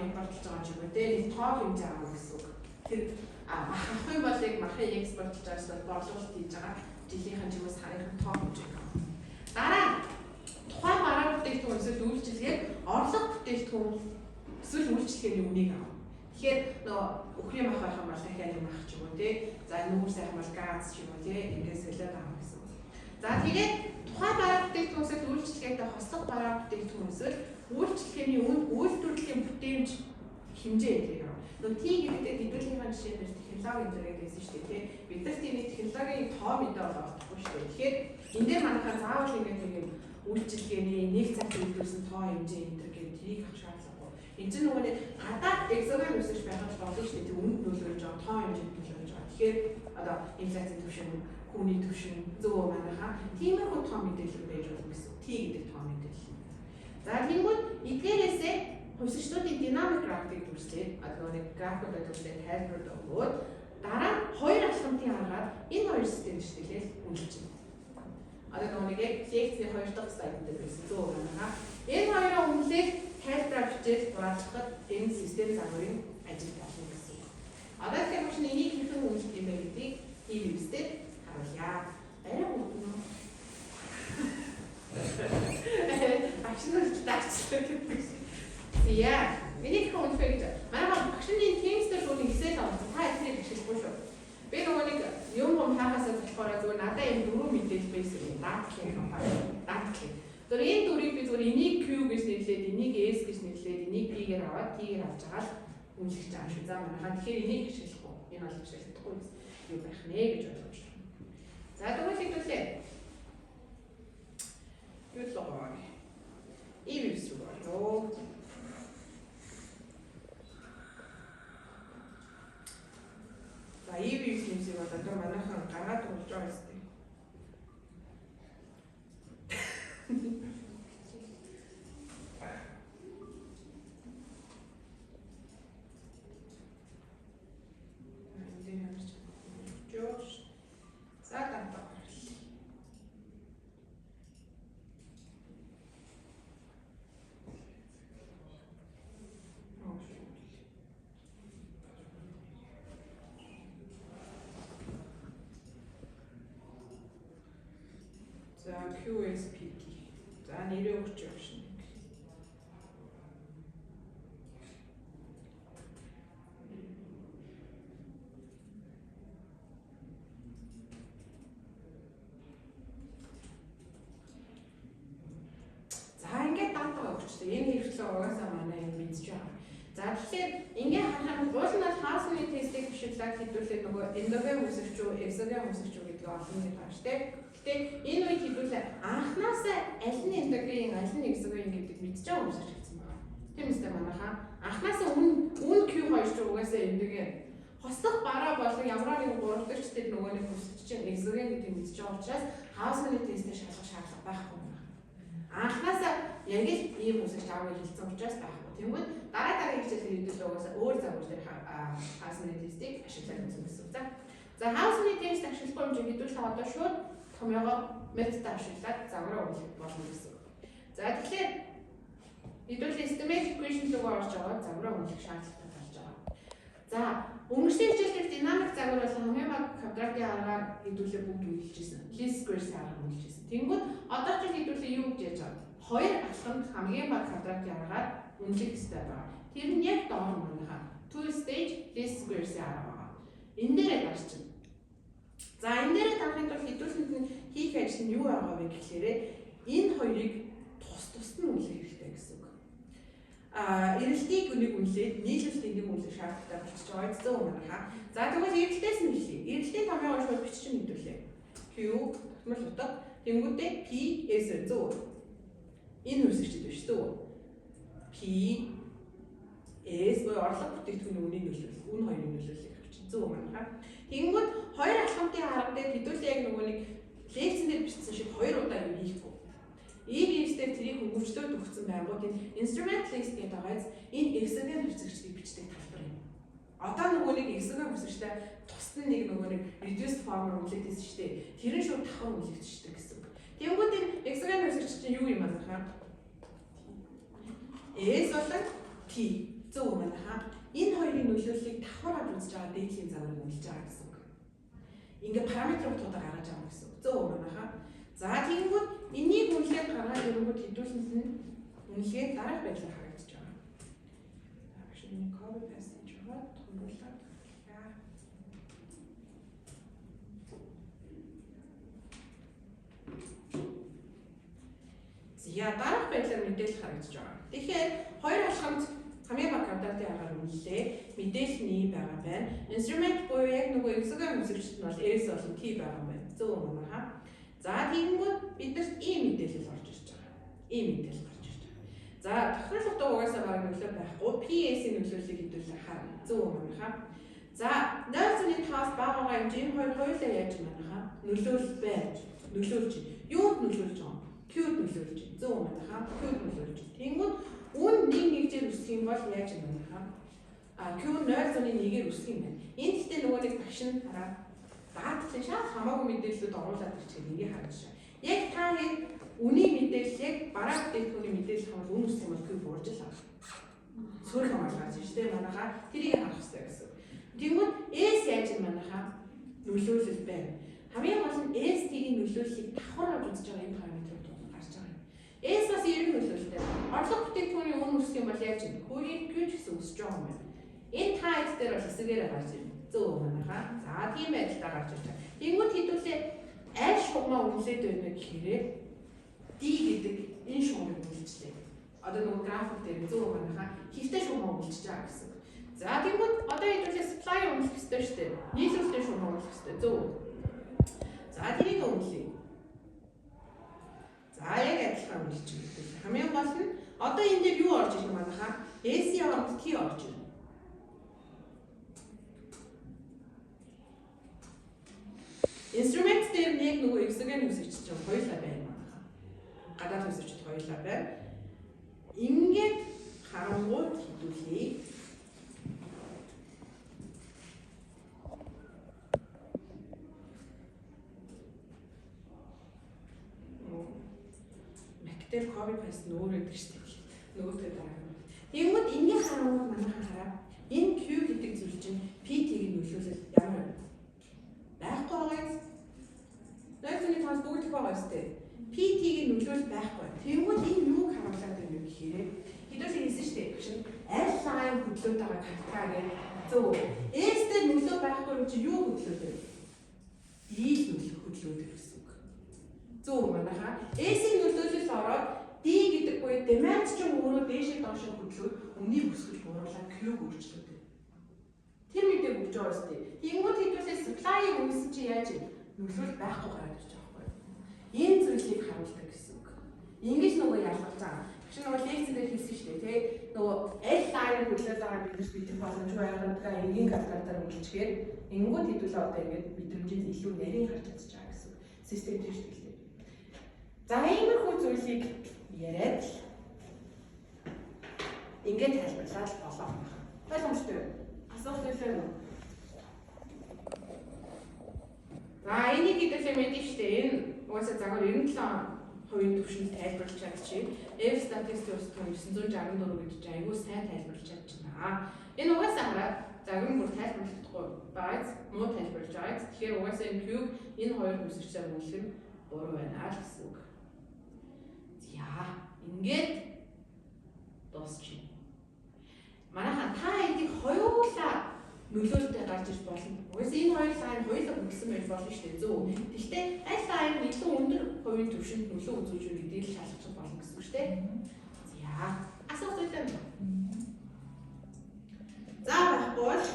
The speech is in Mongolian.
импортлж байгаа ч юм уу те нэг тоо хэмжээ авах гэсэн үг. Тэр махын болыг махыг экспортлж байгаас борлуулалт хийж байгаа жилийнхэн ч юм уу сарынхан тоо хэмжээ. Дараа тухайн бараа бүтээгдэхүүн эсвэл үйлчилгээ орлого бүтээгдэхүүн эсвэл үйлчилгээний үнийг авах. Тэгэхээр нөгөө өхрийн мах байх юм бол дахиад юм ах ч юм уу те. За нүүр сайхан бол газ ч юм уу те. Ингээс солиод авах гэсэн үг. За тэгээд тухайн бараа бүтээгдэхүүн эсвэл үйлчилгээтэй хослох бараа бүтээгдэхүүн эсвэл үйлчилгээний үйлдвэрлэлийн бүтээмж хэмжээ гэдэг юм. Нөгөө T гэдэг хэдүүлгийнхаа жишээнээр технологи зэрэг гэсэн шүү дээ тий. Бид нар тийм технологийн тоо мэдээ олохгүй шүү дээ. Тэгэхээр энэ дээр манайхаа заавал ингэдэг юм үйлчилгээний нэг цаг үйлдвэрлэсэн тоо хэмжээ энэ төр гэдэг тэрийг авах шаардлагагүй. Энд чинь нөгөө гадаад экзоген үсэж байхад болно шүү дээ. Тэг үнэт нөлөөлж байгаа тоо хэмжээнд нөлөөлж байгаа. Тэгэхээр одоо инфляцийн түвшин, хүүний түвшин зөв манайхаа тиймэрхүү тоо мэдээлэл байж болно гэсэн. T гэдэг тоо мэдээлэл. За тэгвэл эдгээрээсээ хувьсчдуудын динамик графикийг дүрслээд одоо нэг графикуудад дүрслээд тайлбарууд өгөөд дараа хоёр алхамтын аргаар энэ хоёр систем хэвшээлээс үнэлж байна. Одоо нэг лекцийн 2 дахь слайд дээр байсан зөө байна. Энэ хоёроо үнэлээд тайлбараа бичээд дуусгахад энэ систем загварын ажил болно гэсэн. Одоо тэгэхээр машин энийг хэрхэн үнэлэх юм бэ гэдгийг ийм үстэй харуулъя. Арай хурдан. Агшнаас таачлаа гэдэг. Яа, миний хүн фэйж. Манай багшны тимстер шууд Excel авсан. Та энийг ашиглахгүй шүү. Би нөгөө нэг юм хаахасаа болохоор зүгээр надад энэ дөрөв мэдээлэл байсан. Даатгын компани. Даатгын. Тэр энэ дөрвийг би зүгээр энийг Q гэж нэрлээд, энийг S гэж нэрлээд, энийг P-гээр аваад T-гээр авч байгаа л үнэлж байгаа шүү. За манайхаа тэгэхээр энийг ашиглахгүй. Энэ бол ашиглахгүй юу байх нэ гэж ойлгож байна. За тэгвэл хэвлээ. Юу л байгаа. Ийм юм байна. За EV хэмжээг одоо манайхан гаргаад болж байгаа юм. За гантаа. За QSPT. За нэрээ өгч явшин. За ингээд дата өгчтэй. Энэ хэрэглээ угаасаа манай юм мэдж байгаа. За тэгэхээр ингээд харахад уул нь хаусны тестийг бишүүлээд хэдүүлээ нөгөө эндоген үсэгч үү, экзоген үсэгч үү гэдгийг олон нэг байна шүү дээ. Гэтэ энэ үед хэдүүлээ анханасаа аль нь эндоген, аль нь экзоген гэдэг мэдж байгаа юм шиг хэлсэн байна. Тийм үстэй манайхаа анханасаа үн Q2 ч угаасаа эндоген. Хослох бараа болон ямар нэгэн гуравдагчдад нөгөө нэг үсэгч чинь экзоген гэдгийг мэдж байгаа учраас хаусны тестээр шалгах шаардлага байхгүй байна. Анханасаа яг л ийм үсэгч аавыг хэлсэн учраас байхгүй. Тэгвэл дараа хичээлээр хэдүүлээ угаасаа өөр загвар дээр хаусны тестийг ашиглаж үзсэн гэсэн. За хаусны тест ашиглахгүй юм чи хэдүүлээ одоо шууд томьёогоо метод ашиглаад загвараа үнэлэх болно гэсэн. За тэгэхээр хэдүүлээ estimate equation руу орж байгаа загвараа үнэлэх шаардлагатай болж байгаа. За өнгөрсөн хичээлээр динамик загвар болон хомьёог квадратын аргаар хэдүүлээ бүгд үнэлжсэн. Least squares аргаар үнэлжсэн. Тэнгүүд одоо ч хэдүүлээ юу гэж яаж байгаа? Хоёр алхамд хамгийн бага квадратын аргаар үнэлэх хэрэгтэй байгаа. Тэр нь яг доор манайхаа two stage least squares арга байгаа. Энэ дээрээ гарчин. За энэ дээрээ тарахын тулд хэдүүлсэнд нь хийх ажил нь юу байгаа вэ гэхээр энэ хоёрыг тус нь үнэлэх хэрэгтэй гэсэн үг. Эрэлтийг үнийг үнэлээд нийлүүлэлт энийг үнэлэх шаардлагатай болчихж байгаа зөв манайхаа. За тэгвэл эрэлтээс нь хэлье. Эрэлтийн томьёогоо шууд бичиж мэдүүлээ. Q тогтмол утга тэнгүүдээ P S зөв. Энэ үсэгчд биш зөв. P S буюу орлого бүтээгдэхүүний үнийн нөлөөлөл, үн хоёрын нөлөөллийг авчих зөв манайхаа. Тэнгүүд хоёр алхамтын арга дээр хэдүүлээ яг нөгөө нэг лекцээр бичсэн шиг хоёр удаа юм хийхгүй. EBS-дээр тэрийг хөнгөвчлөөд өгсөн байгууд энэ instrument list гэдэг байгаас энэ exogen үсэгчдийг бичдэг талбар юм. Одоо нөгөө нэг exogen үсэгчтэй тусад нэг нөгөө нэг reduced form-оор үнэлээдсэн шүү дээ. Тэр нь шууд давхар үнэлэгдчихдэг гэсэн үг. Тэнгүүд энэ exogen үсэгч чинь юу юм аа? S болон T. Зөв манайха энэ хоёрын нөлөөллийг давхар авч үзэж байгаа дээдлийн загварыг үнэлж байгаа гэсэн үг. Ингээ параметруудаа гаргаж байгаа гэсэн үг. Зөв манайха. За тэгэнгүүт энийг үнэлээд гаргаад ирэнгүүт хэдүүлсэнд нь үнэлгээ дараах байдлаар харагдаж байгаа. За шинэ copy paste хийж байгаа томруулаад яа дараах байдлаар мэдээлэл харагдаж байгаа. Тэгэхээр хоёр алхамд хамгийн бага квадратын аргаар үнэлээ. Мэдээлэл нь байгаа байна. Instrument буюу яг нөгөө exogen үзэгчд нь бол S болон T байгаа байна. Зөв юм байна. За тэгэнгүүт биднэрт E мэдээлэл орж ирж байгаа. E мэдээлэл гарч ирж байгаа. За тохиолдолд угаасаа баг нөлөө байхгүй. PS-ийн нөлөөллийг хэдүүлээ харна. Зөв юм байна. За 0.5 багагаа хэмжээ хоёр хоёулаа яаж юм байна? Нөлөөлөл байж. Нөлөөлж. Юунд нөлөөлж байгаа? Q-д нөлөөлж. Зөв юм байна. Q-д нөлөөлж. Тэгэнгүүт үн 1-1-ээр үсэх юм бол яаж юм бэ? Q 0.1-ээр үсэх юм байна. Энд гэхдээ нөгөө нэг багш нь хараа дадлын шал хамаагүй мэдээллүүд оруулаад ирчихээ нэгийг харж байгаа. Яг та хэд үний мэдээллийг бараа бүтээгдэхүүний мэдээлэл хамаар үн үсэх юм бол Q буурж л байгаа. Сөрөг хамгаалж шүү дээ манайха тэрийг харах хэрэгтэй гэсэн. Тэгвэл S яаж юм манайха нөлөөлөл байна. Хамгийн гол нь ST-ийн нөлөөллийг давхар авч үзэж байгаа энэ параметрууд гарч байгаа. S бас эргэн нөлөөлөлтэй. Орлого бүтээгдэхүүний үн үсэх юм бол яаж юм? Хөрийн Q ч гэсэн үсэж байгаа юм байна. Энэ тайд дээр бол хэсгээр гарч ирнэ. Зөв манайха. За тийм байдлаар гарч ирж байгаа. Тэнгүүд хэдүүлээ аль шугамаа үнэлээд байна гэхээр D гэдэг энэ шугамыг үнэлжлээ. Одоо нөгөө график дээр зөв манайха хэвтэй шугамаа үнэлж байгаа гэсэн. За тэнгүүд одоо хэдүүлээ supply үнэлэх хэрэгтэй шүү дээ. Нийлүүлэлтийн шугамаа үнэлэх хэрэгтэй. Зөв. За тэрийг үнэлье. За яг адилхан үнэлж байгаа. Хамгийн гол нь одоо энэ дээр юу орж ирэх манайха? S-ийн оронд T орж ирнэ. Instrument дээр нэг нөгөө exogen үзэгч чинь хоёулаа байна манайха. Гадаад үзэгчд хоёулаа байна. Ингээд харангууд хэдүүлээ. Тэр copy paste нөр гэдэг шүү дээ. Нөгөөдөө дараа. Тэгвэл энэний харангууд манайхан хараа. Энэ Q гэдэг зүйл чинь PT-ийн нөлөөлөл ямар вэ? Байхгүй байгаа. Найзны тас бүгд байгаа шүү. PT-ийн нөлөөлөл байхгүй. Тэгвэл энэ юу харуулдаг юм бэ гэхээр хэдүүлээ хэлсэн шүү дээ. Чинь аль line хөдлөөд байгаа картаа гэдэг. Зөв. S-дээр нөлөө байхгүй юм чи юу хөдлөөд вэ? Ил нөлөө хөдлөөд гэсэн үг. Зөв манайха. S-ийн нөлөөлөл ороод D гэдэг буюу demand ч өөрөө дээшээ доошоо хөдлөөд өмнөний бүсгэж бууруулаад Q өөрчлөлт. Тэр мэдээ өгч байгаа шүү дээ. Тэнгүүд хэдүүлээ supply-ийг үнэлсэн чи яаж вэ? Нөлөөлөл байхгүй гараад ирж байгаа байхгүй. Энэ зүйлийг харуулдаг гэсэн үг. Ингэж нөгөө ялгаж байгаа. Чи нөгөө лекцээр хэлсэн шүү дээ, тий? Нөгөө L line хөдлөж байгаа бидэрс бидний боломж байгаадаа энгийн калькулятор үнэлчихээр энгүүд хэдүүлээ одоо ингэж мэдрэмжийн илүү нарийн гарч чадчих байгаа гэсэн үг. Систем дээр шүү дээ. За иймэрхүү зүйлийг яриад ингээд тайлбарлаад болоо. Ойлгомжтой байна. Асуулт үлээ үү? За энийг хэдүүлээ мэдээ шүү дээ. Энэ угаасаа загвар 97% төвшөнд тайлбарлаж чадчих. F statistics 964 гэж айгүй сайн тайлбарлаж чадчихна. Энэ угаасаа хараад загварын бүр тайлбарлахгүй байц муу тайлбарлаж байгаа. Тэгэхээр угаасаа энэ cube энэ хоёр хүсэгчээр үнэлэх нь буруу байна гэсэн үг. Ингээд дуусчих. Манайхан та энийг хоёулаа нөлөөлөлтөд гарч иж болно. Угсаа энэ хоёр лайн хоёулаа хөдөлсөн байж болно шүү дээ. Зөв. Гэхдээ аль лайн илүү өндөр хувийн төвшөнд нөлөө үзүүлж үү гэдгийг шалгах болно гэсэн үг шүү дээ. За асуух зүйл байна. За байхгүй бол